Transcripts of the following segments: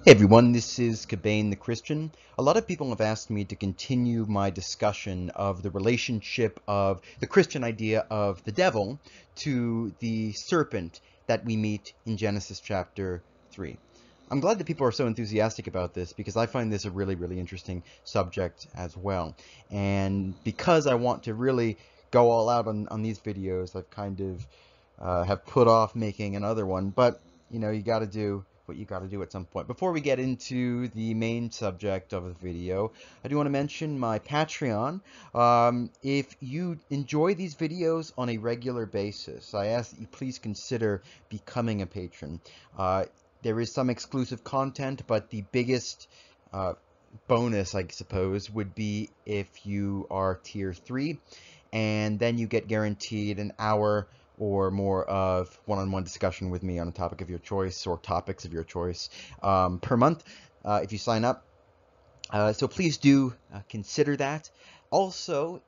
Hey everyone, this is Cabane the Christian. A lot of people have asked me to continue my discussion of the relationship of the Christian idea of the devil to the serpent that we meet in Genesis chapter 3. I'm glad that people are so enthusiastic about this because I find this a really interesting subject as well. And because I want to really go all out on these videos, I've kind of have put off making another one, but you know, you got to do what you got to do at some point. Before we get into the main subject of the video, I do want to mention my Patreon. If you enjoy these videos on a regular basis, I ask that you please consider becoming a patron. There is some exclusive content, but the biggest bonus, I suppose, would be if you are tier 3, and then you get guaranteed an hour or more of one-on-one discussion with me on a topic of your choice or topics of your choice per month if you sign up. So please do consider that. Also,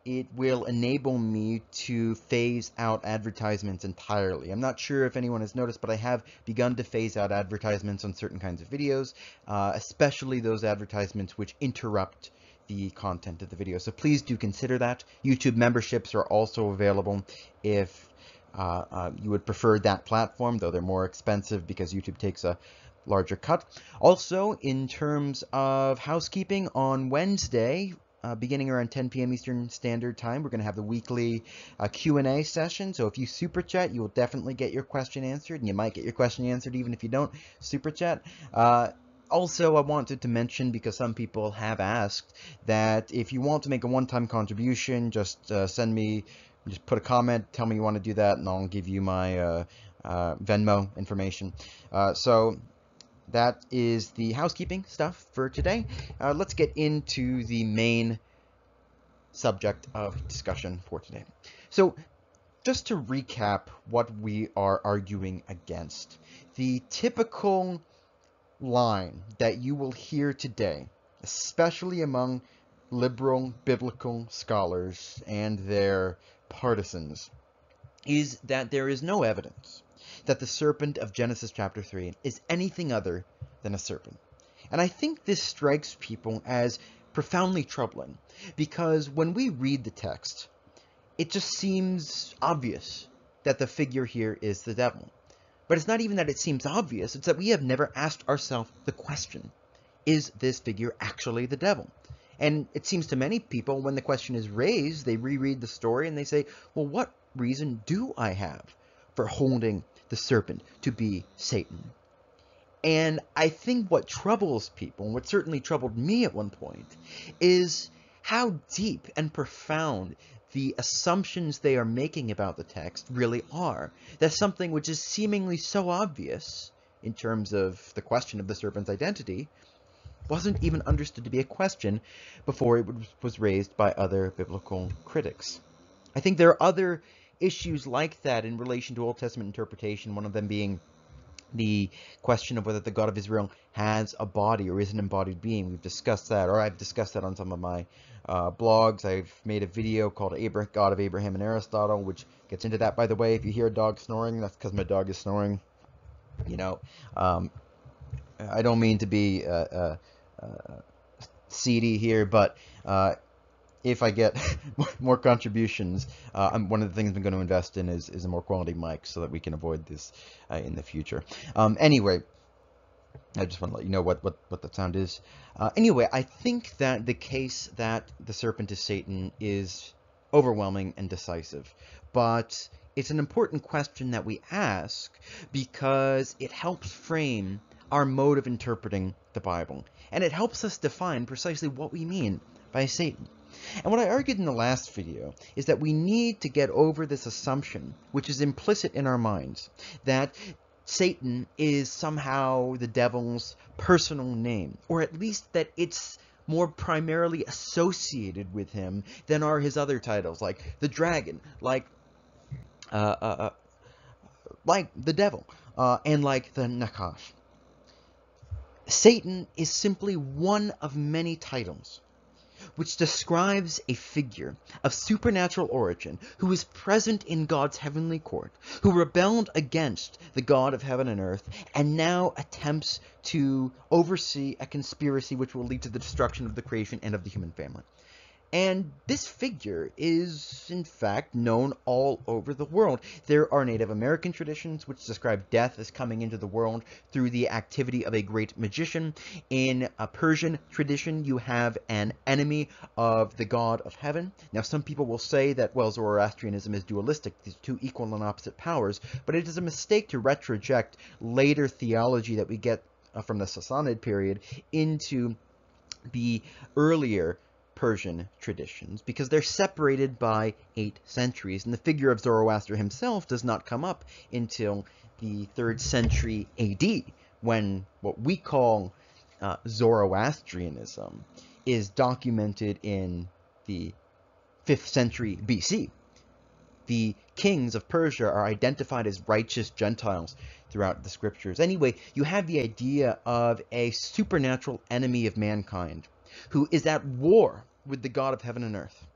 it will enable me to phase out advertisements entirely. I'm not sure if anyone has noticed, but I have begun to phase out advertisements on certain kinds of videos, especially those advertisements which interrupt the content of the video. So please do consider that. YouTube memberships are also available if you would prefer that platform, though they're more expensive because YouTube takes a larger cut. Also, in terms of housekeeping, on Wednesday, beginning around 10 p.m. Eastern Standard Time, we're going to have the weekly Q&A session. So if you super chat, you will definitely get your question answered, and you might get your question answered even if you don't super chat. Also, I wanted to mention, because some people have asked, that if you want to make a one-time contribution, just just put a comment, tell me you want to do that, and I'll give you my Venmo information. So that is the housekeeping stuff for today. Let's get into the main subject of discussion for today. So, just to recap what we are arguing against, the typical line that you will hear today, especially among liberal biblical scholars and their partisans, is that there is no evidence that the serpent of Genesis chapter 3 is anything other than a serpent. And I think this strikes people as profoundly troubling, because when we read the text, it just seems obvious that the figure here is the devil. But it's not even that it seems obvious, it's that we have never asked ourselves the question, is this figure actually the devil? And it seems to many people, when the question is raised, they reread the story and they say, well, what reason do I have for holding the serpent to be Satan? And I think what troubles people, and what certainly troubled me at one point, is how deep and profound the assumptions they are making about the text really are. That something which is seemingly so obvious in terms of the question of the serpent's identity wasn't even understood to be a question before it was raised by other biblical critics. I think there are other issues like that in relation to Old Testament interpretation, one of them being the question of whether the God of Israel has a body or is an embodied being. We've discussed that, or I've discussed that on some of my blogs. I've made a video called God of Abraham and Aristotle, which gets into that. By the way, if you hear a dog snoring, that's because my dog is snoring. You know, I don't mean to be seedy here, but if I get more contributions, one of the things I'm going to invest in is a more quality mic so that we can avoid this in the future. Anyway, I just want to let you know what the sound is. Anyway, I think that the case that the serpent is Satan is overwhelming and decisive, but it's an important question that we ask because it helps frame our mode of interpreting the Bible, and it helps us define precisely what we mean by Satan. And what I argued in the last video is that we need to get over this assumption, which is implicit in our minds, that Satan is somehow the devil's personal name, or at least that it's more primarily associated with him than are his other titles, like the dragon, like the devil, and like the Nakash. Satan is simply one of many titles which describes a figure of supernatural origin who is present in God's heavenly court, who rebelled against the God of heaven and earth, and now attempts to oversee a conspiracy which will lead to the destruction of the creation and of the human family. And this figure is, in fact, known all over the world. There are Native American traditions which describe death as coming into the world through the activity of a great magician. In a Persian tradition, you have an enemy of the god of heaven. Now, some people will say that, well, Zoroastrianism is dualistic, these two equal and opposite powers, but it is a mistake to retroject later theology that we get from the Sassanid period into the earlier Persian traditions, because they're separated by 8 centuries, and the figure of Zoroaster himself does not come up until the 3rd century AD, when what we call Zoroastrianism is documented in the 5th century BC. The kings of Persia are identified as righteous Gentiles throughout the scriptures. Anyway, you have the idea of a supernatural enemy of mankind who is at war with the God of heaven and earth.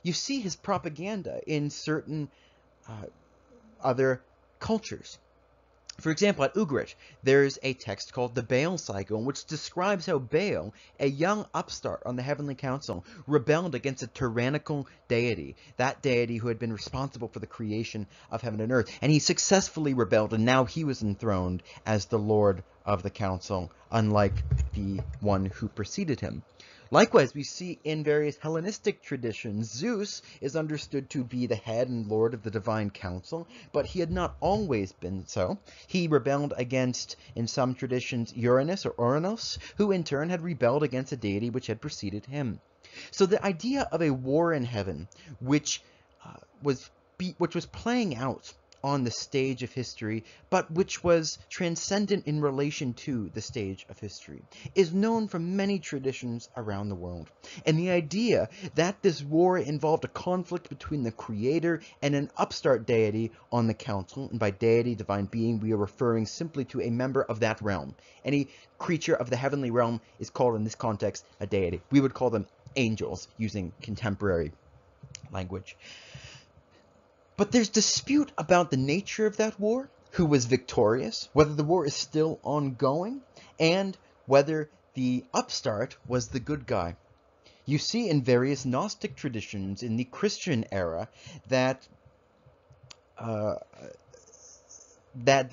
You see his propaganda in certain other cultures. For example, at Ugarit, there's a text called the Baal Cycle, which describes how Baal, a young upstart on the heavenly council, rebelled against a tyrannical deity, that deity who had been responsible for the creation of heaven and earth. And he successfully rebelled, and now he was enthroned as the Lord of the council, unlike the one who preceded him. Likewise, we see in various Hellenistic traditions, Zeus is understood to be the head and lord of the divine council, but he had not always been so. He rebelled against, in some traditions, Uranus or Ouranos, who in turn had rebelled against a deity which had preceded him. So the idea of a war in heaven, which was playing out on the stage of history, but which was transcendent in relation to the stage of history, is known from many traditions around the world. And the idea that this war involved a conflict between the creator and an upstart deity on the council, and by deity, divine being, we are referring simply to a member of that realm. Any creature of the heavenly realm is called in this context a deity. We would call them angels, using contemporary language. But there's dispute about the nature of that war, who was victorious, whether the war is still ongoing, and whether the upstart was the good guy. You see in various Gnostic traditions in the Christian era that the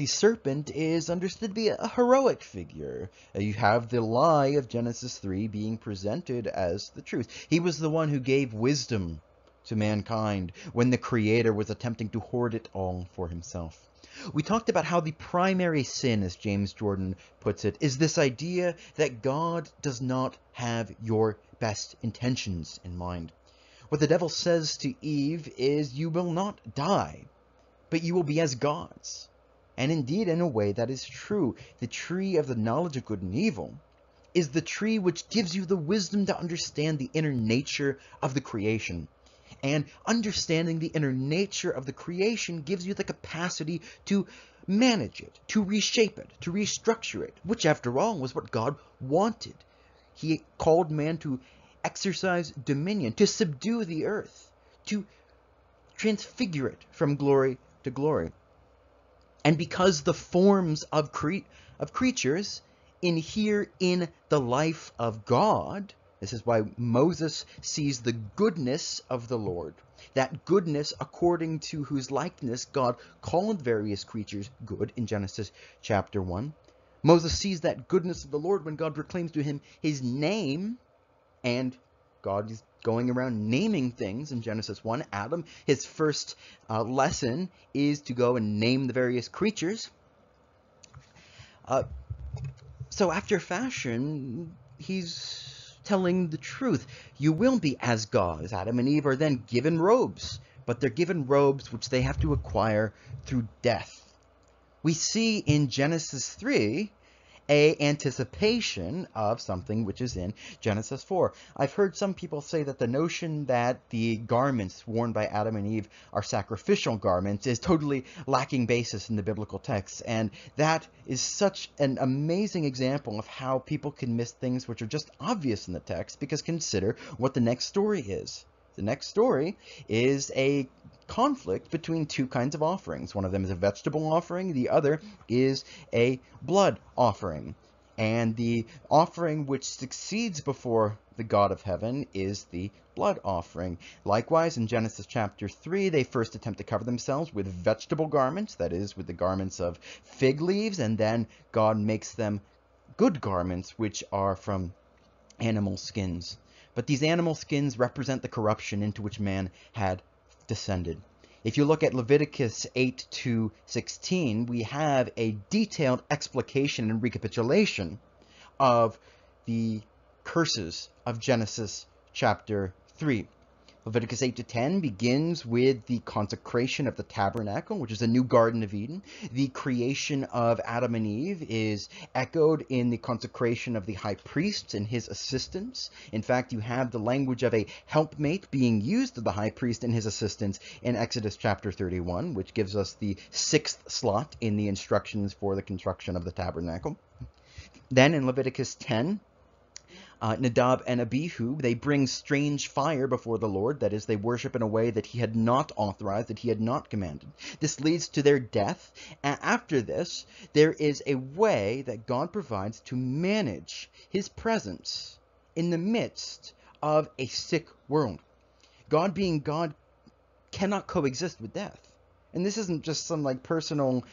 serpent is understood to be a heroic figure. You have the lie of Genesis 3 being presented as the truth. He was the one who gave wisdom to mankind when the creator was attempting to hoard it all for himself. We talked about how the primary sin, as James Jordan puts it, is this idea that God does not have your best intentions in mind. What the devil says to Eve is, you will not die, but you will be as gods. And indeed, in a way, that is true. The tree of the knowledge of good and evil is the tree which gives you the wisdom to understand the inner nature of the creation. And understanding the inner nature of the creation gives you the capacity to manage it, to reshape it, to restructure it, which, after all, was what God wanted. He called man to exercise dominion, to subdue the earth, to transfigure it from glory to glory. And because the forms of creatures inhere in the life of God, this is why Moses sees the goodness of the Lord, that goodness according to whose likeness God called various creatures good in Genesis chapter 1. Moses sees that goodness of the Lord when God proclaims to him his name, and God is going around naming things in Genesis 1. Adam, his first lesson is to go and name the various creatures. So after fashion, he's telling the truth. You will be as gods. Adam and Eve are then given robes, but they're given robes which they have to acquire through death. We see in Genesis 3 a anticipation of something which is in Genesis 4. I've heard some people say that the notion that the garments worn by Adam and Eve are sacrificial garments is totally lacking basis in the biblical text, and that is such an amazing example of how people can miss things which are just obvious in the text, because consider what the next story is. The next story is a conflict between two kinds of offerings. One of them is a vegetable offering, the other is a blood offering. And the offering which succeeds before the God of heaven is the blood offering. Likewise, in Genesis chapter 3, they first attempt to cover themselves with vegetable garments, that is, with the garments of fig leaves, and then God makes them good garments, which are from animal skins. But these animal skins represent the corruption into which man had descended. If you look at Leviticus 8 to 16, we have a detailed explication and recapitulation of the curses of Genesis chapter 3. Leviticus 8 to 10 begins with the consecration of the tabernacle, which is a new Garden of Eden. The creation of Adam and Eve is echoed in the consecration of the high priest and his assistants. In fact, you have the language of a helpmate being used of the high priest and his assistants in Exodus chapter 31, which gives us the 6th slot in the instructions for the construction of the tabernacle. Then in Leviticus 10, Nadab and Abihu, they bring strange fire before the Lord. That is, they worship in a way that he had not authorized, that he had not commanded. This leads to their death. And after this, there is a way that God provides to manage his presence in the midst of a sick world. God being God cannot coexist with death. And this isn't just some personal,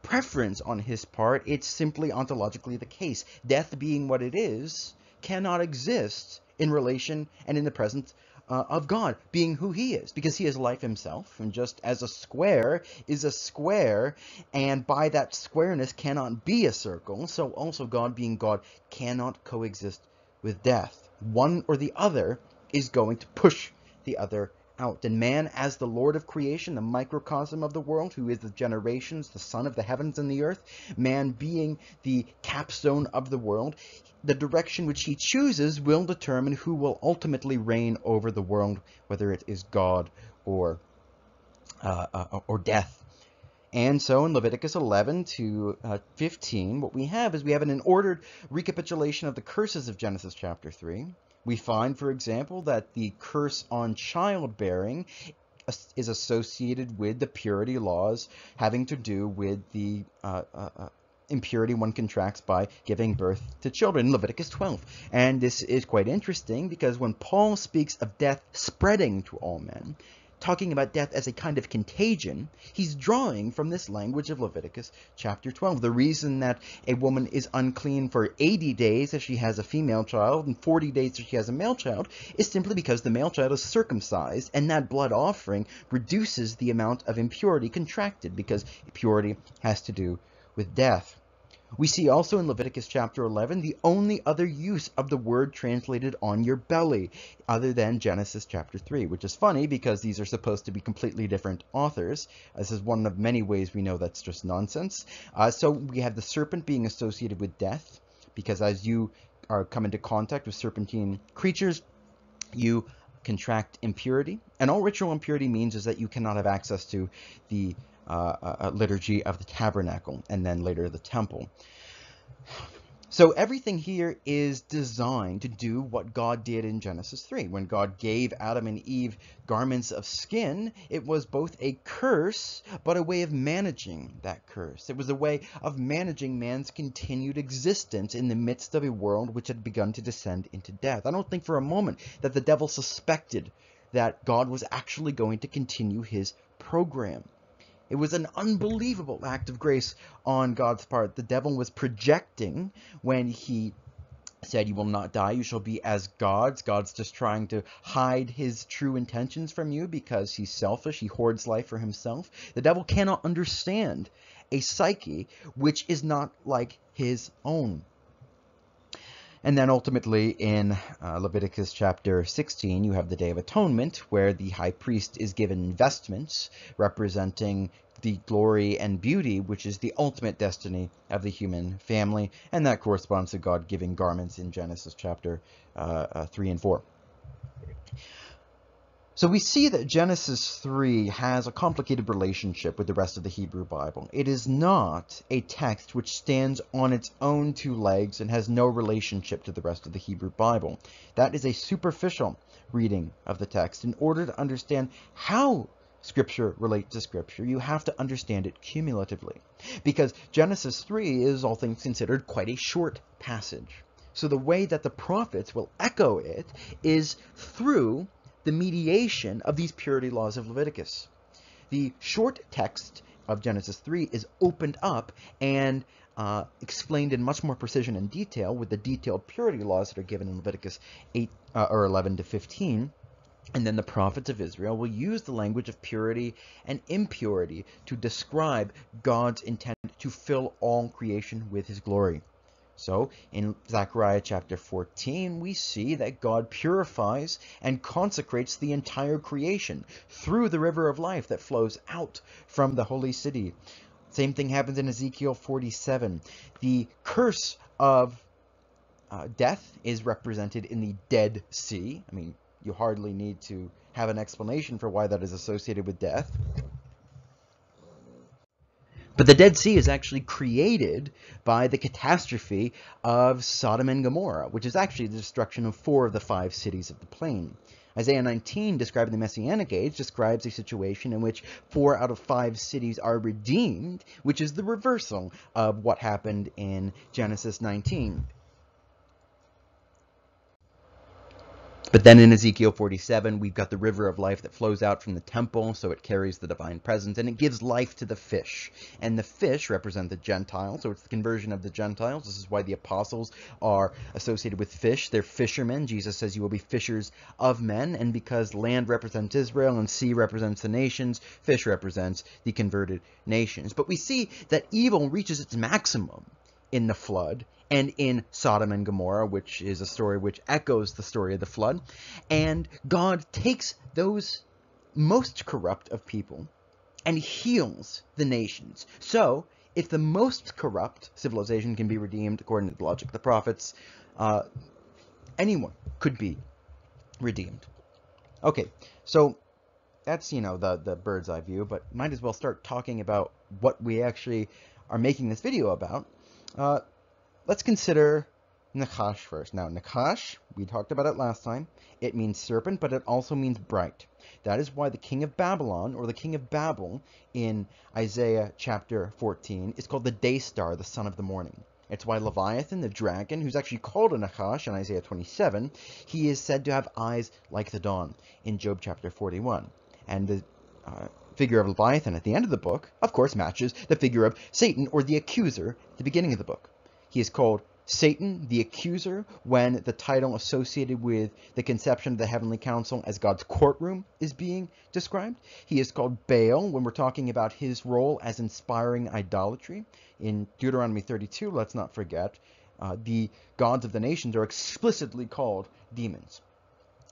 preference on his part. It's simply ontologically the case. Death being what it is, cannot exist in relation and in the presence of God, being who he is, because he is life himself. And just as a square is a square, and by that squareness cannot be a circle, so also God being God cannot coexist with death. One or the other is going to push the other out. And man, as the Lord of creation, the microcosm of the world, who is the generations, the son of the heavens and the earth, man being the capstone of the world, the direction which he chooses will determine who will ultimately reign over the world, whether it is God or death. And so in Leviticus 11 to 15, what we have is an ordered recapitulation of the curses of Genesis chapter 3. We find, for example, that the curse on childbearing is associated with the purity laws having to do with the impurity one contracts by giving birth to children in Leviticus 12. And this is quite interesting because when Paul speaks of death spreading to all men, talking about death as a kind of contagion, he's drawing from this language of Leviticus chapter 12. The reason that a woman is unclean for 80 days if she has a female child and 40 days if she has a male child is simply because the male child is circumcised, and that blood offering reduces the amount of impurity contracted, because purity has to do with death. We see also in Leviticus chapter 11 the only other use of the word translated on your belly other than Genesis chapter 3, which is funny because these are supposed to be completely different authors. This is one of many ways we know that's just nonsense. So we have the serpent being associated with death, because as you come into contact with serpentine creatures, you contract impurity. And all ritual impurity means is that you cannot have access to the liturgy of the tabernacle and then later the temple. So everything here is designed to do what God did in Genesis 3. When God gave Adam and Eve garments of skin, it was both a curse, but a way of managing that curse. It was a way of managing man's continued existence in the midst of a world which had begun to descend into death. I don't think for a moment that the devil suspected that God was actually going to continue his program. It was an unbelievable act of grace on God's part. The devil was projecting when he said, "You will not die, you shall be as gods." God's just trying to hide his true intentions from you because he's selfish. He hoards life for himself. The devil cannot understand a psyche which is not like his own. And then ultimately in Leviticus chapter 16, you have the Day of Atonement, where the high priest is given vestments representing the glory and beauty, which is the ultimate destiny of the human family. And that corresponds to God giving garments in Genesis chapter 3 and 4. So we see that Genesis 3 has a complicated relationship with the rest of the Hebrew Bible. It is not a text which stands on its own two legs and has no relationship to the rest of the Hebrew Bible. That is a superficial reading of the text. In order to understand how Scripture relates to Scripture, you have to understand it cumulatively. Because Genesis 3 is, all things considered, quite a short passage. So the way that the prophets will echo it is through the mediation of these purity laws of Leviticus. The short text of Genesis 3 is opened up and explained in much more precision and detail with the detailed purity laws that are given in Leviticus 8 or 11 to 15. And then the prophets of Israel will use the language of purity and impurity to describe God's intent to fill all creation with his glory. So, in Zechariah chapter 14, we see that God purifies and consecrates the entire creation through the river of life that flows out from the holy city. Same thing happens in Ezekiel 47. The curse of death is represented in the Dead Sea. I mean, you hardly need to have an explanation for why that is associated with death. But the Dead Sea is actually created by the catastrophe of Sodom and Gomorrah, which is actually the destruction of 4 of the 5 cities of the plain. Isaiah 19, describing the Messianic age, describes a situation in which 4 out of 5 cities are redeemed, which is the reversal of what happened in Genesis 19. But then in Ezekiel 47, we've got the river of life that flows out from the temple, so it carries the divine presence, and it gives life to the fish. And the fish represent the Gentiles, so it's the conversion of the Gentiles. This is why the apostles are associated with fish. They're fishermen. Jesus says you will be fishers of men, and because land represents Israel and sea represents the nations, fish represents the converted nations. But we see that evil reaches its maximum in the flood, and in Sodom and Gomorrah, which is a story which echoes the story of the flood. And God takes those most corrupt of people and heals the nations. So, if the most corrupt civilization can be redeemed, according to the logic of the prophets, anyone could be redeemed. Okay, so that's, the bird's eye view, but might as well start talking about what we actually are making this video about. Let's consider Nachash first. Now, Nachash, we talked about it last time. It means serpent, but it also means bright. That is why the king of Babylon, or the king of Babel, in Isaiah chapter 14, is called the day star, the son of the morning. It's why Leviathan, the dragon, who's actually called a Nachash in Isaiah 27, he is said to have eyes like the dawn in Job chapter 41. And the figure of Leviathan at the end of the book, of course, matches the figure of Satan, or the accuser, at the beginning of the book. He is called Satan, the accuser, when the title associated with the conception of the heavenly council as God's courtroom is being described. He is called Baal when we're talking about his role as inspiring idolatry. In Deuteronomy 32, let's not forget, the gods of the nations are explicitly called demons.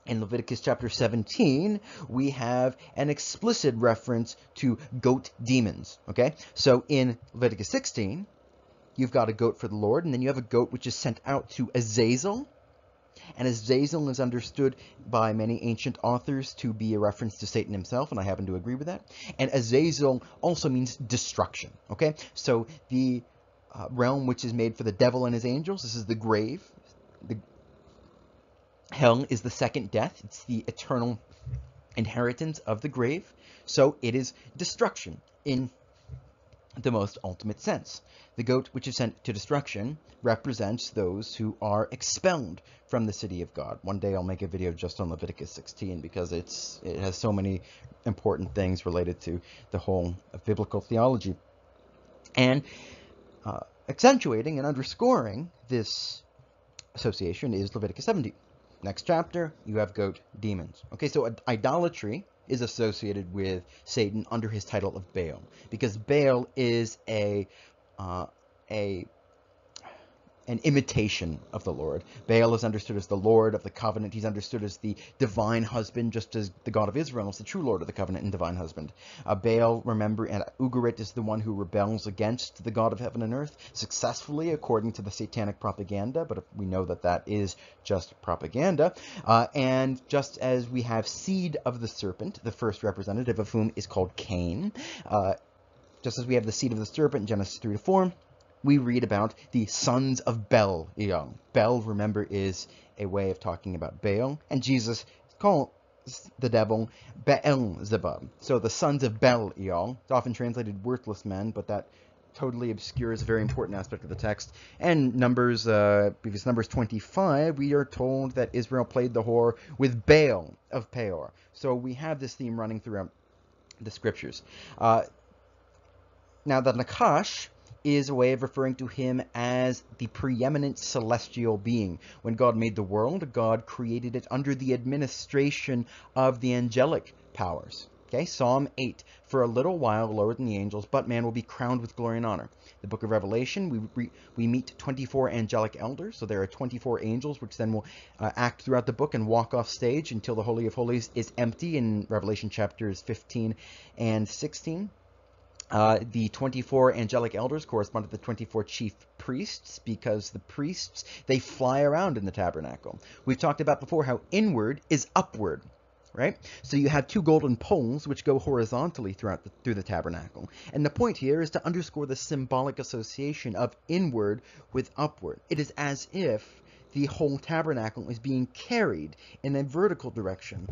In Leviticus chapter 17, we have an explicit reference to goat demons. Okay, so in Leviticus 16, you've got a goat for the Lord, and then you have a goat which is sent out to Azazel. And Azazel is understood by many ancient authors to be a reference to Satan himself, and I happen to agree with that. And Azazel also means destruction. Okay, so the realm which is made for the devil and his angels, this is the grave. Hell is the second death. It's the eternal inheritance of the grave. So it is destruction in the most ultimate sense. The goat which is sent to destruction represents those who are expelled from the city of God. One day I'll make a video just on Leviticus 16 because it has so many important things related to the whole of biblical theology. And accentuating and underscoring this association is Leviticus 17. Next chapter, you have goat demons. Okay, so idolatry is associated with Satan under his title of Baal, because Baal is a an imitation of the Lord. Baal is understood as the Lord of the covenant. He's understood as the divine husband, just as the God of Israel is the true Lord of the covenant and divine husband. Baal, remember, and Ugarit is the one who rebels against the God of heaven and earth successfully, according to the satanic propaganda, but we know that that is just propaganda. And just as we have seed of the serpent, the first representative of whom is called Cain, just as we have the seed of the serpent in Genesis 3-4, we read about the sons of Bel-Eon. Bel, remember, is a way of talking about Baal, and Jesus calls the devil Beelzebub. So the sons of Bel-Eon, it's often translated worthless men, but that totally obscures a very important aspect of the text. And Numbers 25, we are told that Israel played the whore with Baal of Peor. So we have this theme running throughout the scriptures. Now the Nakash is a way of referring to him as the preeminent celestial being. When God made the world, God created it under the administration of the angelic powers. Okay, Psalm 8, for a little while lower than the angels, but man will be crowned with glory and honor. The book of Revelation, we meet 24 angelic elders, so there are 24 angels, which then will act throughout the book and walk off stage until the Holy of Holies is empty in Revelation chapters 15 and 16. The 24 angelic elders correspond to the 24 chief priests, because the priests, they fly around in the tabernacle. We've talked about before how inward is upward, right? So you have two golden poles which go horizontally through the tabernacle. And the point here is to underscore the symbolic association of inward with upward. It is as if the whole tabernacle is being carried in a vertical direction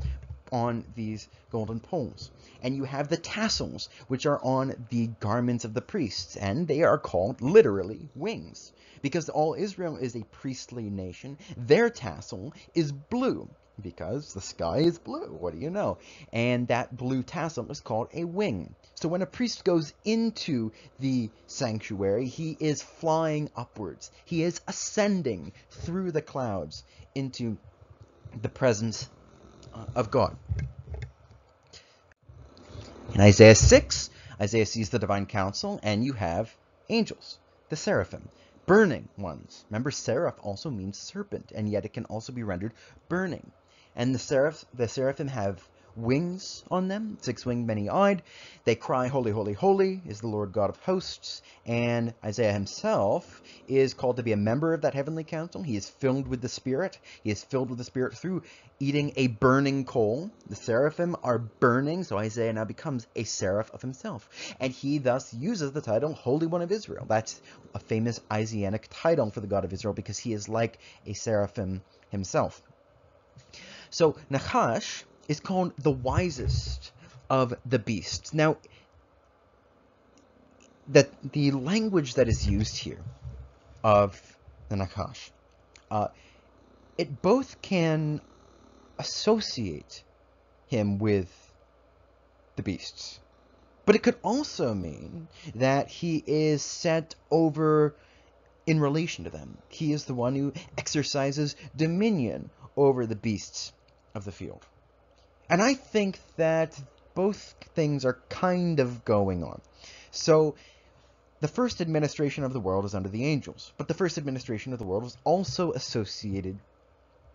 on these golden poles. And you have the tassels, which are on the garments of the priests, and they are called literally wings. Because all Israel is a priestly nation, their tassel is blue, because the sky is blue. What do you know? And that blue tassel is called a wing. So when a priest goes into the sanctuary, he is flying upwards. He is ascending through the clouds into the presence of God. In Isaiah 6, Isaiah sees the divine council, and you have angels, the seraphim, burning ones. Remember, seraph also means serpent, and yet it can also be rendered burning. And the seraphim have wings on them, 6-winged, many-eyed. They cry, holy, holy, holy is the Lord God of hosts. And Isaiah himself is called to be a member of that heavenly council. He is filled with the Spirit. He is filled with the Spirit through eating a burning coal. The seraphim are burning, so Isaiah now becomes a seraph of himself. And he thus uses the title Holy One of Israel. That's a famous Isaianic title for the God of Israel, because he is like a seraphim himself. So Nachash is called the wisest of the beasts. Now, the language that is used here of the Nachash, it both can associate him with the beasts, but it could also mean that he is set over in relation to them. He is the one who exercises dominion over the beasts of the field. And I think that both things are kind of going on. So the first administration of the world is under the angels, but the first administration of the world was also associated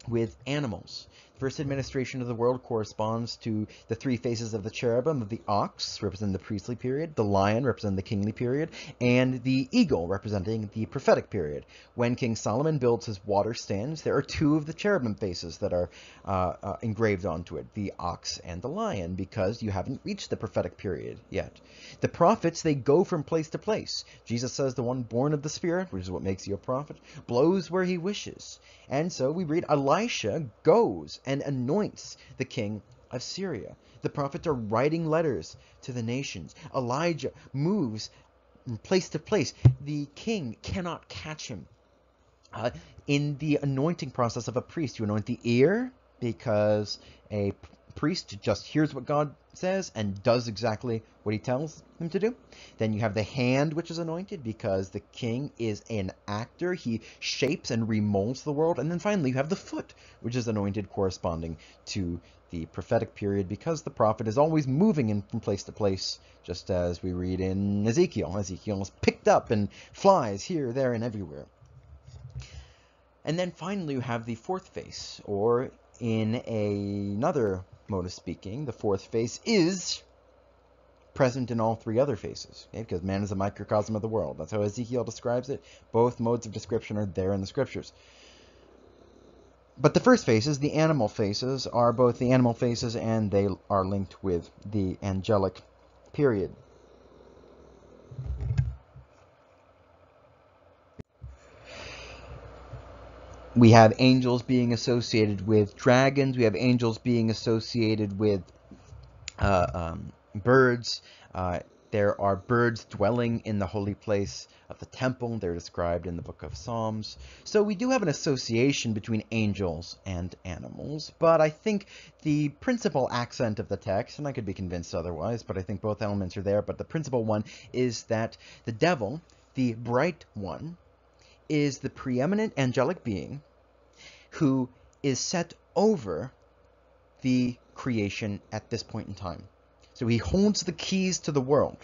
with animals. The first administration of the world corresponds to the three faces of the cherubim, of the ox, representing the priestly period, the lion, representing the kingly period, and the eagle, representing the prophetic period. When King Solomon builds his water stands, there are two of the cherubim faces that are engraved onto it, the ox and the lion, because you haven't reached the prophetic period yet. The prophets, they go from place to place. Jesus says the one born of the Spirit, which is what makes you a prophet, blows where he wishes. And so we read, Elisha goes and anoints the king of Syria. The prophets are writing letters to the nations. Elijah moves from place to place. The king cannot catch him. In the anointing process of a priest, you anoint the ear, because a priest just hears what God says and does exactly what he tells him to do. Then you have the hand, which is anointed, because the king is an actor. He shapes and remolds the world. And then finally you have the foot, which is anointed, corresponding to the prophetic period, because the prophet is always moving from place to place, just as we read in Ezekiel. Ezekiel is picked up and flies here, there, and everywhere. And then finally you have the fourth face, or in another mode of speaking, the fourth face is present in all three other faces, okay? Because man is a microcosm of the world. That's how Ezekiel describes it. Both modes of description are there in the scriptures. But the first faces, the animal faces, are both the animal faces and they are linked with the angelic period. We have angels being associated with dragons. We have angels being associated with birds. There are birds dwelling in the holy place of the temple. They're described in the book of Psalms. So we do have an association between angels and animals, but I think the principal accent of the text, and I could be convinced otherwise, but I think both elements are there, but the principal one is that the devil, the bright one, is the preeminent angelic being who is set over the creation at this point in time. So he holds the keys to the world.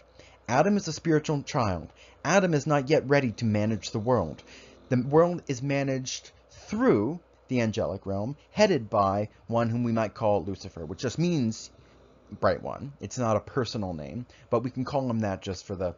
Adam is a spiritual child. Adam is not yet ready to manage the world. The world is managed through the angelic realm, headed by one whom we might call Lucifer, which just means bright one. It's not a personal name, but we can call him that just for the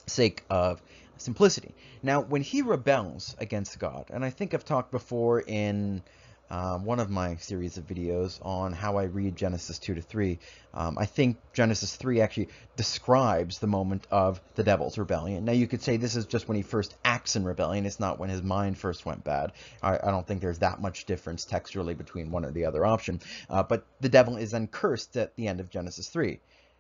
sake of simplicity. Now, when he rebels against God, and I think I've talked before in one of my series of videos on how I read Genesis 2 to 3. I think Genesis 3 actually describes the moment of the devil's rebellion. Now, you could say this is just when he first acts in rebellion. It's not when his mind first went bad. I don't think there's that much difference textually between one or the other option. But the devil is then cursed at the end of Genesis 3.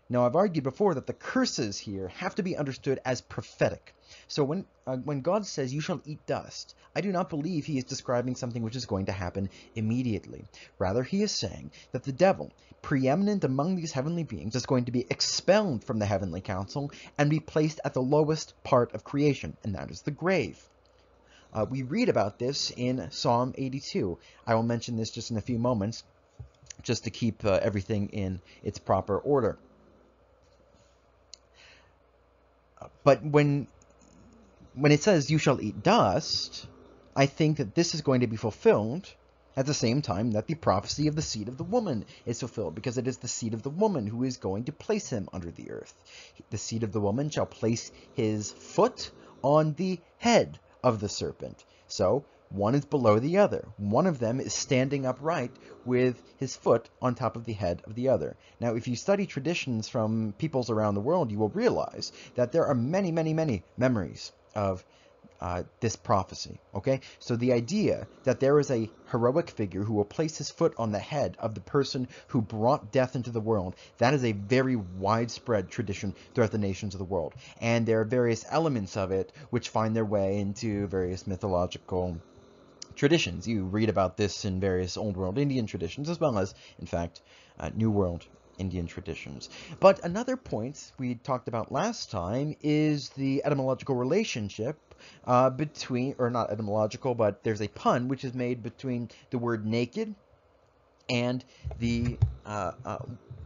Now, I've argued before that the curses here have to be understood as prophetic. So when God says, "You shall eat dust," I do not believe he is describing something which is going to happen immediately. Rather, he is saying that the devil, preeminent among these heavenly beings, is going to be expelled from the heavenly council and be placed at the lowest part of creation, and that is the grave. We read about this in Psalm 82. I will mention this just in a few moments, just to keep everything in its proper order. But when it says, "You shall eat dust," I think that this is going to be fulfilled at the same time that the prophecy of the seed of the woman is fulfilled, because it is the seed of the woman who is going to place him under the earth. The seed of the woman shall place his foot on the head of the serpent. So one is below the other. One of them is standing upright with his foot on top of the head of the other. Now, if you study traditions from peoples around the world, you will realize that there are many, many, many memories of this prophecy, okay? So the idea that there is a heroic figure who will place his foot on the head of the person who brought death into the world, that is a very widespread tradition throughout the nations of the world. And there are various elements of it which find their way into various mythological traditions. You read about this in various Old World Indian traditions, as well as, in fact, New World Indian traditions. But another point we talked about last time is the etymological relationship between, or not etymological, but there's a pun which is made between the word naked and the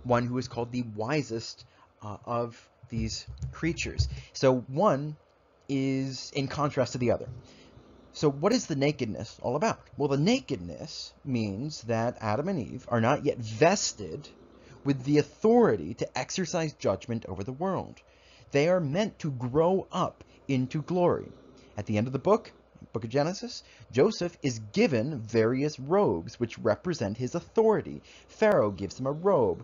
one who is called the wisest of these creatures. So one is in contrast to the other. So what is the nakedness all about? Well, the nakedness means that Adam and Eve are not yet vested with the authority to exercise judgment over the world. They are meant to grow up into glory. At the end of the book of Genesis, Joseph is given various robes which represent his authority. Pharaoh gives him a robe.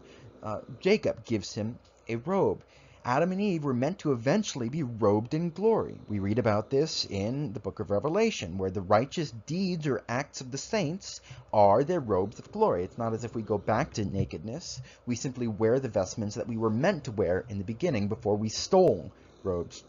Jacob gives him a robe. Adam and Eve were meant to eventually be robed in glory. We read about this in the book of Revelation, where the righteous deeds or acts of the saints are their robes of glory. It's not as if we go back to nakedness. We simply wear the vestments that we were meant to wear in the beginning before we stole robes.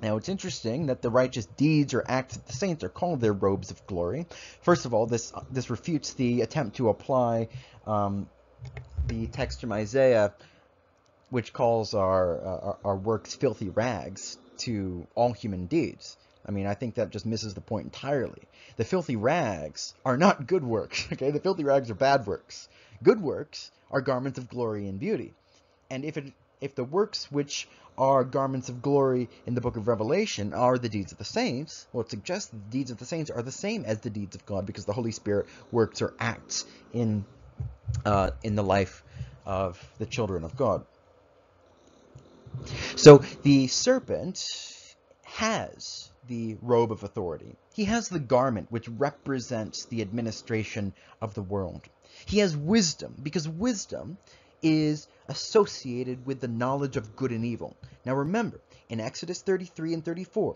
Now, it's interesting that the righteous deeds or acts of the saints are called their robes of glory. First of all, this refutes the attempt to apply the text from Isaiah, which calls our works filthy rags, to all human deeds. I mean, I think that just misses the point entirely. The filthy rags are not good works, okay? The filthy rags are bad works. Good works are garments of glory and beauty. And if if the works which are garments of glory in the book of Revelation are the deeds of the saints, well, it suggests that the deeds of the saints are the same as the deeds of God, because the Holy Spirit works or acts in the life of the children of God. So the serpent has the robe of authority. He has the garment which represents the administration of the world. He has wisdom, because wisdom is associated with the knowledge of good and evil. Now remember, in Exodus 33 and 34,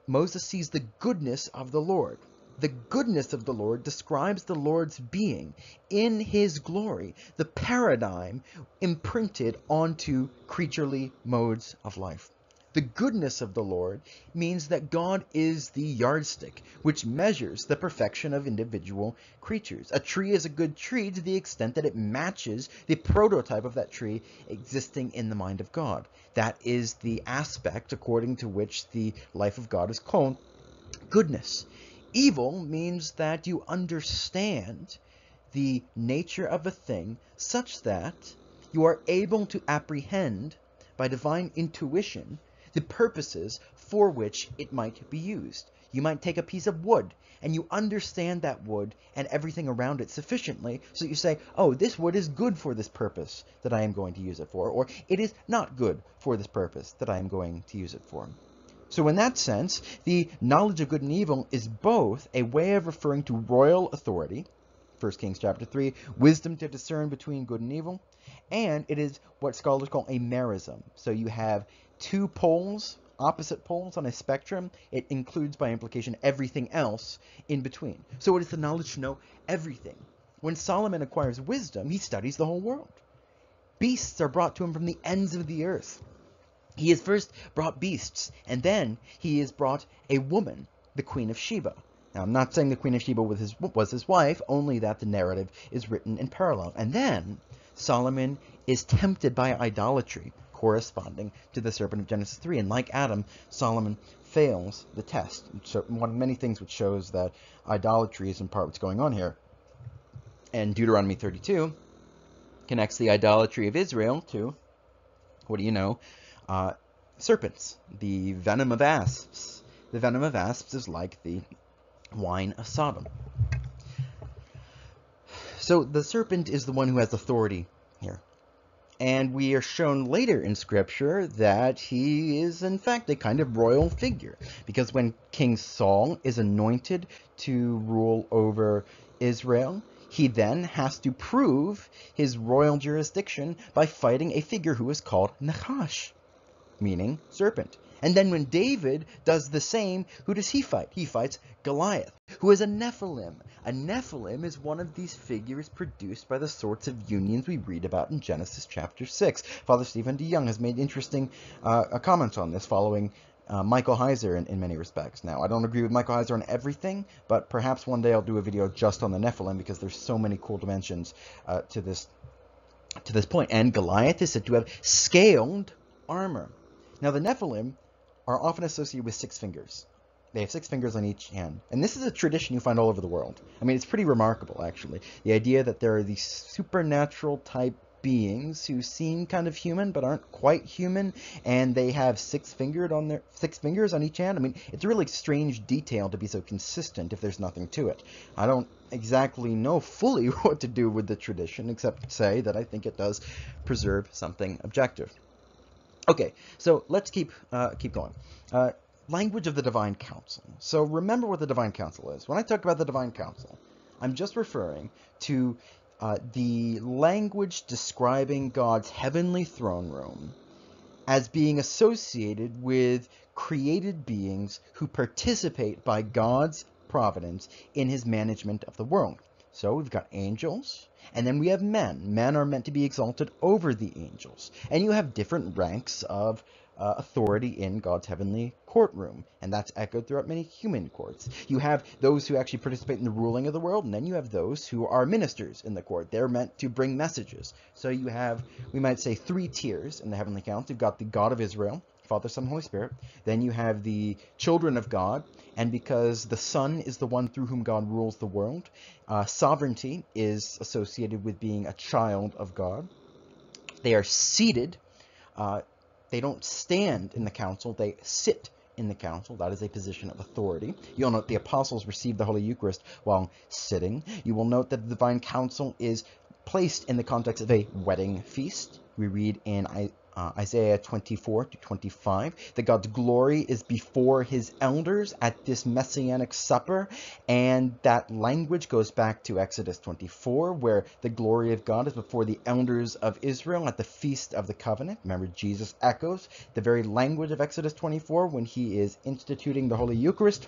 Moses sees the goodness of the Lord. The goodness of the Lord describes the Lord's being in his glory, the paradigm imprinted onto creaturely modes of life. The goodness of the Lord means that God is the yardstick which measures the perfection of individual creatures. A tree is a good tree to the extent that it matches the prototype of that tree existing in the mind of God. That is the aspect according to which the life of God is called goodness. Evil means that you understand the nature of a thing such that you are able to apprehend by divine intuition the purposes for which it might be used. You might take a piece of wood and you understand that wood and everything around it sufficiently so that you say, oh, this wood is good for this purpose that I am going to use it for, or it is not good for this purpose that I am going to use it for. So in that sense, the knowledge of good and evil is both a way of referring to royal authority, 1 Kings chapter 3, wisdom to discern between good and evil, and it is what scholars call a merism. So you have two poles, opposite poles on a spectrum. It includes by implication everything else in between. So it is the knowledge to know everything. When Solomon acquires wisdom, he studies the whole world. Beasts are brought to him from the ends of the earth. He has first brought beasts, and then he has brought a woman, the Queen of Sheba. Now, I'm not saying the Queen of Sheba was his wife, only that the narrative is written in parallel. And then Solomon is tempted by idolatry, corresponding to the serpent of Genesis 3. And like Adam, Solomon fails the test. So one of many things which shows that idolatry is in part what's going on here. And Deuteronomy 32 connects the idolatry of Israel to, what do you know, serpents, the venom of asps. The venom of asps is like the wine of Sodom. So the serpent is the one who has authority here. And we are shown later in Scripture that he is, in fact, a kind of royal figure. Because when King Saul is anointed to rule over Israel, he then has to prove his royal jurisdiction by fighting a figure who is called Nachash, meaning serpent. And then when David does the same, who does he fight? He fights Goliath, who is a Nephilim. A Nephilim is one of these figures produced by the sorts of unions we read about in Genesis chapter 6. Father Stephen DeYoung has made interesting comments on this following Michael Heiser in many respects. Now, I don't agree with Michael Heiser on everything, but perhaps one day I'll do a video just on the Nephilim because there's so many cool dimensions to this point. And Goliath is said to have scaled armor. Now, the Nephilim are often associated with 6 fingers. They have 6 fingers on each hand. And this is a tradition you find all over the world. I mean, it's pretty remarkable, actually. The idea that there are these supernatural type beings who seem kind of human but aren't quite human, and they have 6 fingers on each hand. I mean, it's a really strange detail to be so consistent if there's nothing to it. I don't exactly know fully what to do with the tradition, except say that I think it does preserve something objective. Okay, so let's keep going. Language of the Divine Counsel. So remember what the Divine Counsel is. When I talk about the Divine Counsel, I'm just referring to the language describing God's heavenly throne room as being associated with created beings who participate by God's providence in his management of the world. So we've got angels, and then we have men. Men are meant to be exalted over the angels. And you have different ranks of authority in God's heavenly courtroom, and that's echoed throughout many human courts. You have those who actually participate in the ruling of the world, and then you have those who are ministers in the court. They're meant to bring messages. So you have, we might say, 3 tiers in the heavenly council. You've got the God of Israel, Father, Son, Holy Spirit. Then you have the children of God, and because the Son is the one through whom God rules the world, sovereignty is associated with being a child of God. They are seated They don't stand in the council, they sit in the council. That is a position of authority. You'll note the apostles received the Holy Eucharist while sitting. You will note that the divine council is placed in the context of a wedding feast. We read in Isaiah 24 to 25 that God's glory is before his elders at this messianic supper, and that language goes back to Exodus 24, where the glory of God is before the elders of Israel at the Feast of the Covenant. Remember, Jesus echoes the very language of Exodus 24 when he is instituting the Holy Eucharist.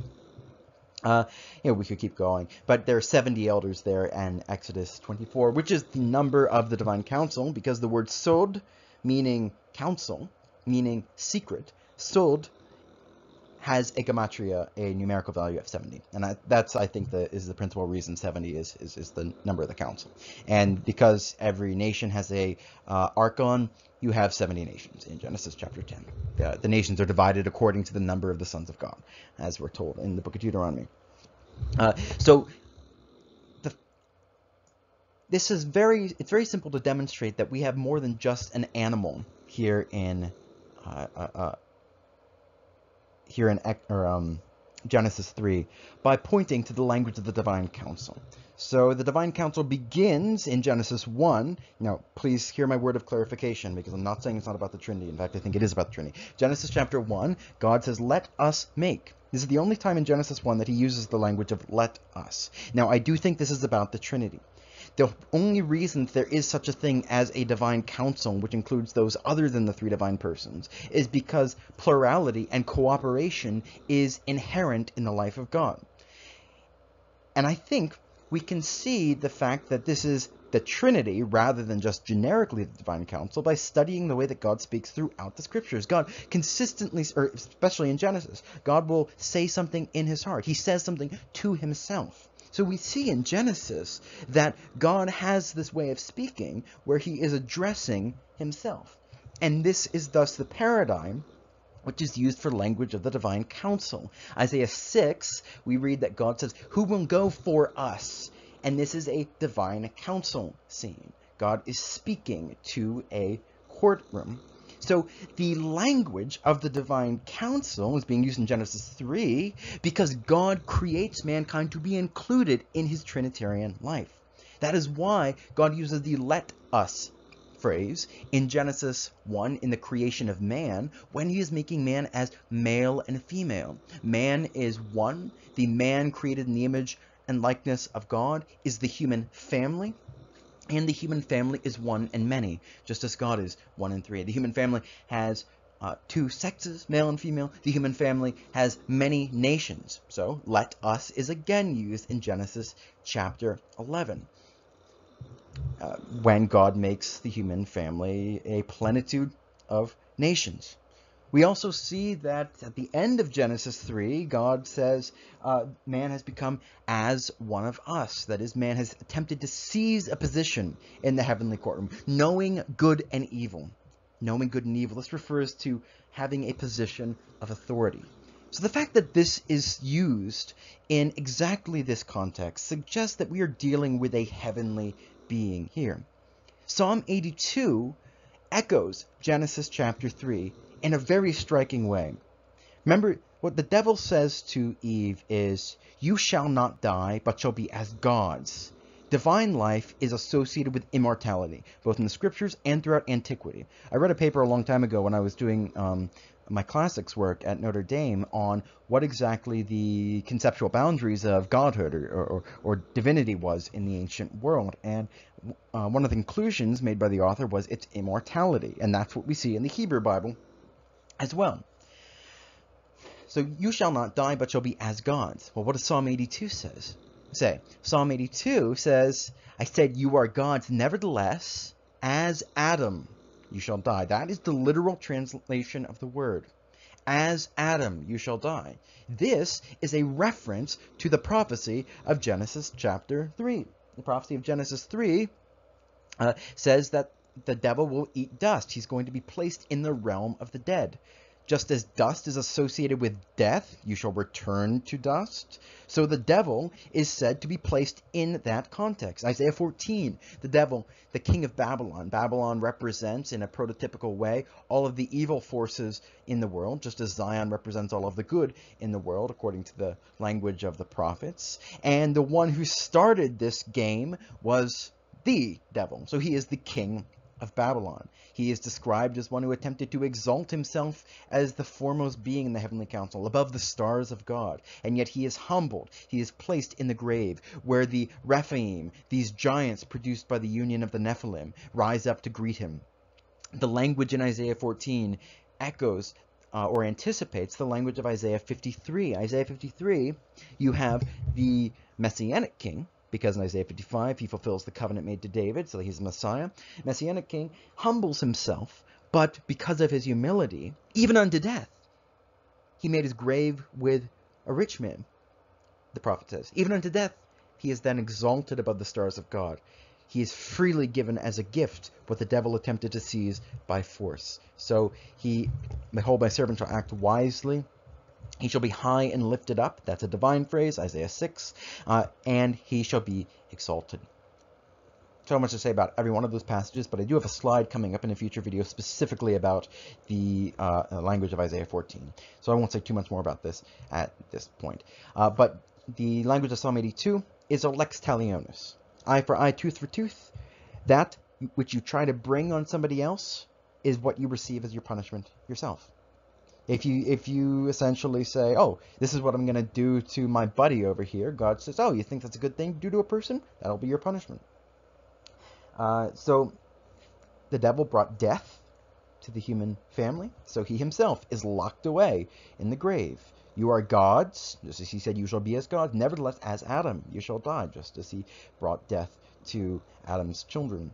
We could keep going, but there are 70 elders there in Exodus 24, which is the number of the divine council, because the word sod, meaning council, meaning secret, sod has a gematria, a numerical value of 70, and that's, I think, is the principal reason 70 is the number of the council. And because every nation has a archon, you have 70 nations in Genesis chapter 10. The nations are divided according to the number of the sons of God, as we're told in the book of Deuteronomy. This is it's very simple to demonstrate that we have more than just an animal here in Genesis 3 by pointing to the language of the divine council. So the divine council begins in Genesis 1. Now, please hear my word of clarification, because I'm not saying it's not about the Trinity. In fact, I think it is about the Trinity. Genesis chapter 1, God says, "Let us make." This is the only time in Genesis 1 that he uses the language of "let us." Now, I do think this is about the Trinity. The only reason there is such a thing as a divine council, which includes those other than the three divine persons, is because plurality and cooperation is inherent in the life of God. And I think we can see the fact that this is the Trinity rather than just generically the divine council by studying the way that God speaks throughout the scriptures. God consistently, or especially in Genesis, God will say something in his heart. He says something to himself. So we see in Genesis that God has this way of speaking where he is addressing himself. And this is thus the paradigm which is used for language of the divine council. Isaiah 6, we read that God says, "Who will go for us?" And this is a divine council scene. God is speaking to a courtroom. So the language of the divine council is being used in Genesis 3 because God creates mankind to be included in his Trinitarian life. That is why God uses the "let us" phrase in Genesis 1 in the creation of man, when he is making man as male and female. Man is one. The man created in the image and likeness of God is the human family. And the human family is one and many, just as God is one and three. The human family has two sexes, male and female. The human family has many nations. So, "let us" is again used in Genesis chapter 11, when God makes the human family a plenitude of nations. We also see that at the end of Genesis 3, God says man has become as one of us. That is, man has attempted to seize a position in the heavenly courtroom, knowing good and evil. Knowing good and evil. This refers to having a position of authority. So the fact that this is used in exactly this context suggests that we are dealing with a heavenly being here. Psalm 82 echoes Genesis chapter 3 in a very striking way. Remember, what the devil says to Eve is, "You shall not die, but shall be as gods." Divine life is associated with immortality, both in the scriptures and throughout antiquity. I read a paper a long time ago when I was doing my classics work at Notre Dame on what exactly the conceptual boundaries of godhood or divinity was in the ancient world. And one of the conclusions made by the author was its immortality. And that's what we see in the Hebrew Bible as well. So, "You shall not die, but shall be as gods." Well, what does Psalm 82 say? Psalm 82 says, "I said, you are gods, nevertheless, as Adam you shall die." That is the literal translation of the word. As Adam you shall die. This is a reference to the prophecy of Genesis chapter 3. The prophecy of Genesis 3 says that the devil will eat dust. He's going to be placed in the realm of the dead. Just as dust is associated with death, you shall return to dust. So the devil is said to be placed in that context. Isaiah 14, the devil, the king of Babylon. Babylon represents, in a prototypical way, all of the evil forces in the world, just as Zion represents all of the good in the world, according to the language of the prophets. And the one who started this game was the devil. So he is the king of Babylon. He is described as one who attempted to exalt himself as the foremost being in the heavenly council, above the stars of God. And yet he is humbled. He is placed in the grave, where the Rephaim, these giants produced by the union of the Nephilim, rise up to greet him. The language in Isaiah 14 echoes or anticipates the language of Isaiah 53. Isaiah 53, you have the Messianic king, because in Isaiah 55, he fulfills the covenant made to David, so he's the Messiah. Messianic king humbles himself, but because of his humility, even unto death, he made his grave with a rich man, the prophet says. Even unto death, he is then exalted above the stars of God. He is freely given as a gift what the devil attempted to seize by force. So he, behold, my servant shall act wisely. He shall be high and lifted up. That's a divine phrase, Isaiah 6. And he shall be exalted. So much to say about every one of those passages, but I do have a slide coming up in a future video specifically about the language of Isaiah 14. So I won't say too much more about this at this point. But the language of Psalm 82 is a lex talionis. Eye for eye, tooth for tooth. That which you try to bring on somebody else is what you receive as your punishment yourself. If you essentially say, oh, this is what I'm going to do to my buddy over here, God says, oh, you think that's a good thing to do to a person? That'll be your punishment. So the devil brought death to the human family, so he himself is locked away in the grave. You are gods, just as he said, you shall be as gods. Nevertheless, as Adam, you shall die, just as he brought death to Adam's children.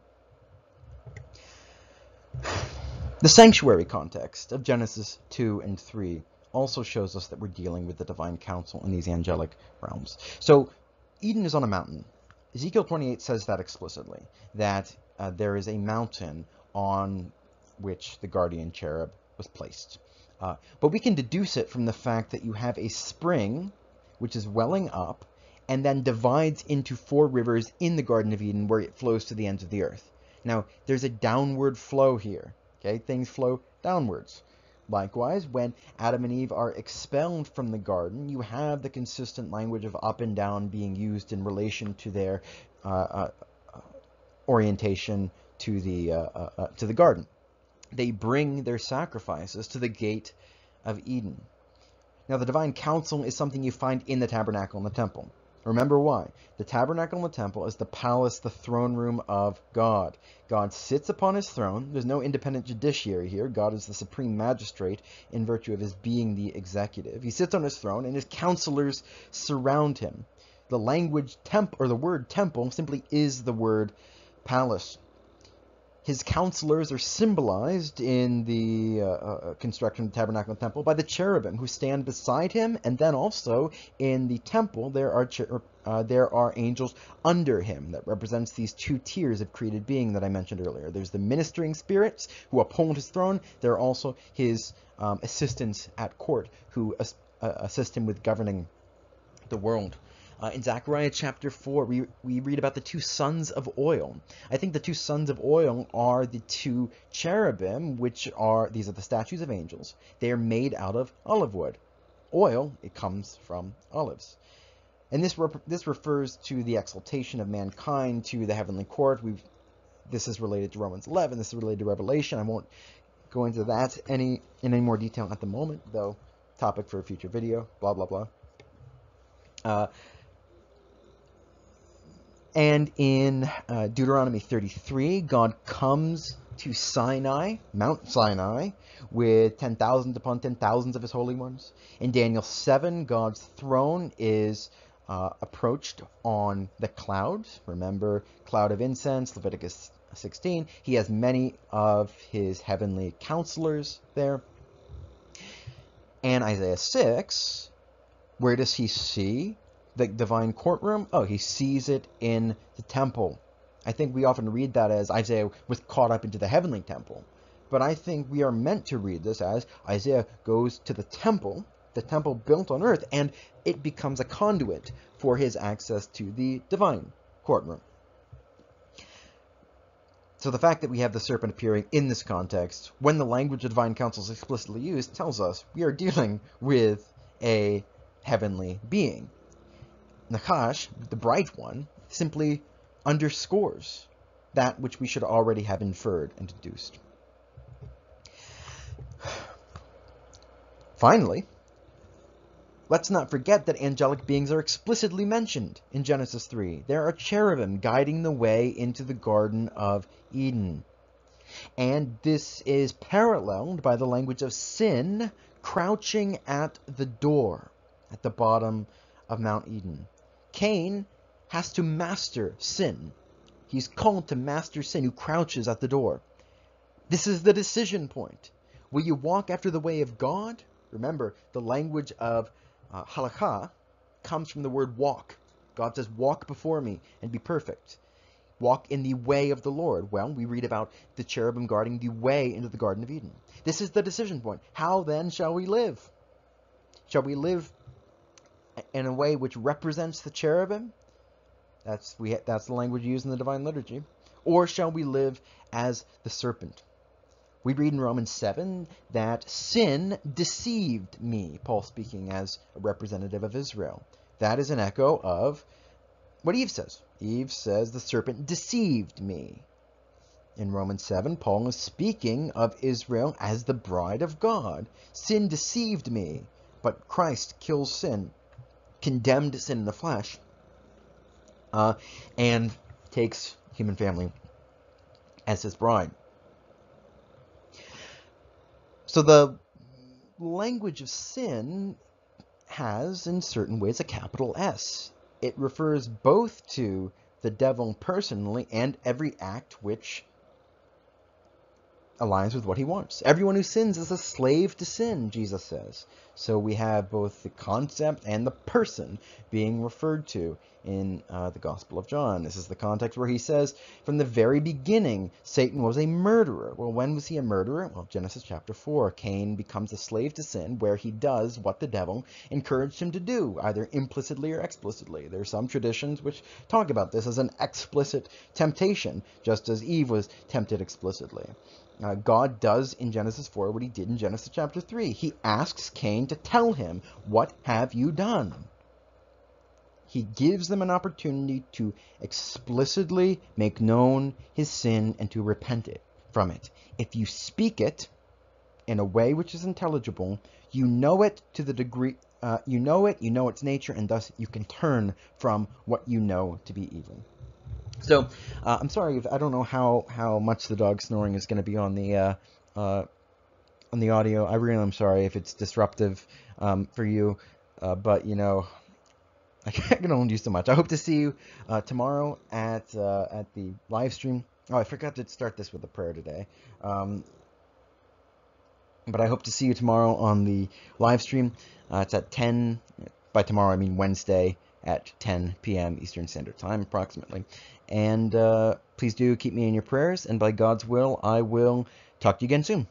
The sanctuary context of Genesis 2 and 3 also shows us that we're dealing with the divine counsel in these angelic realms. So Eden is on a mountain. Ezekiel 28 says that explicitly, that there is a mountain on which the guardian cherub was placed. But we can deduce it from the fact that you have a spring which is welling up and then divides into 4 rivers in the Garden of Eden where it flows to the ends of the earth. Now, there's a downward flow here. Okay, things flow downwards. Likewise, when Adam and Eve are expelled from the garden, you have the consistent language of up and down being used in relation to their orientation to the garden. They bring their sacrifices to the gate of Eden. Now, the divine counsel is something you find in the tabernacle and the temple. Remember why. The tabernacle and the temple is the palace, the throne room of God. God sits upon his throne. There's no independent judiciary here. God is the supreme magistrate in virtue of his being the executive. He sits on his throne and his counselors surround him. The language or the word temple simply is the word palace. His counselors are symbolized in the construction of the tabernacle and temple by the cherubim who stand beside him, and then also in the temple there are angels under him that represents these 2 tiers of created being that I mentioned earlier. There's the ministering spirits who uphold his throne. There are also his assistants at court who assist him with governing the world. In Zechariah chapter 4, we read about the 2 sons of oil. I think the 2 sons of oil are the 2 cherubim, these are the statues of angels. They are made out of olive wood. Oil, it comes from olives. And this refers to the exaltation of mankind to the heavenly court. This is related to Romans 11. This is related to Revelation. I won't go into that in any more detail at the moment, though. Topic for a future video. Blah, blah, blah. And in Deuteronomy 33, God comes to Sinai, Mount Sinai, with 10,000 upon 10,000s of his holy ones. In Daniel 7, God's throne is approached on the cloud. Remember, cloud of incense, Leviticus 16. He has many of his heavenly counselors there. And Isaiah 6, where does he see the divine courtroom? Oh, he sees it in the temple. I think we often read that as Isaiah was caught up into the heavenly temple. but I think we are meant to read this as Isaiah goes to the temple built on earth, and it becomes a conduit for his access to the divine courtroom. So the fact that we have the serpent appearing in this context, when the language of divine counsel is explicitly used, tells us we are dealing with a heavenly being. Nachash, the bright one, simply underscores that which we should already have inferred and deduced. Finally, let's not forget that angelic beings are explicitly mentioned in Genesis 3. There are cherubim guiding the way into the Garden of Eden. And this is paralleled by the language of sin crouching at the door at the bottom of Mount Eden. Cain has to master sin. He's called to master sin, who crouches at the door. This is the decision point. Will you walk after the way of God? Remember, the language of halakha comes from the word walk. God says, walk before me and be perfect. Walk in the way of the Lord. Well, we read about the cherubim guarding the way into the Garden of Eden. This is the decision point. How then shall we live? Shall we live in a way which represents the cherubim? That's the language used in the Divine Liturgy. Or shall we live as the serpent? We read in Romans 7 that sin deceived me, Paul speaking as a representative of Israel. That is an echo of what Eve says. Eve says the serpent deceived me. In Romans 7, Paul is speaking of Israel as the bride of God. Sin deceived me, but Christ kills sin, condemned sin in the flesh, and takes human family as his bride. So the language of sin has, in certain ways, a capital S. It refers both to the devil personally and every act which aligns with what he wants. Everyone who sins is a slave to sin, Jesus says. So we have both the concept and the person being referred to in the Gospel of John. This is the context where he says, from the very beginning, Satan was a murderer. Well, when was he a murderer? Well, Genesis chapter 4, Cain becomes a slave to sin, where he does what the devil encouraged him to do, either implicitly or explicitly. There are some traditions which talk about this as an explicit temptation, just as Eve was tempted explicitly. God does in Genesis 4 what he did in Genesis chapter 3. He asks Cain to tell him, what have you done? He gives them an opportunity to explicitly make known his sin and to repent from it. If you speak it in a way which is intelligible, you know it to the degree, you know its nature, and thus you can turn from what you know to be evil. So, I'm sorry if I don't know how much the dog snoring is going to be on the audio. I really am sorry if it's disruptive for you, but you know, I can only do so much. I hope to see you tomorrow at the live stream. Oh, I forgot to start this with a prayer today. But I hope to see you tomorrow on the live stream. It's at 10. By tomorrow, I mean Wednesday at 10 p.m. Eastern Standard Time, approximately. And please do keep me in your prayers. And by God's will, I will talk to you again soon.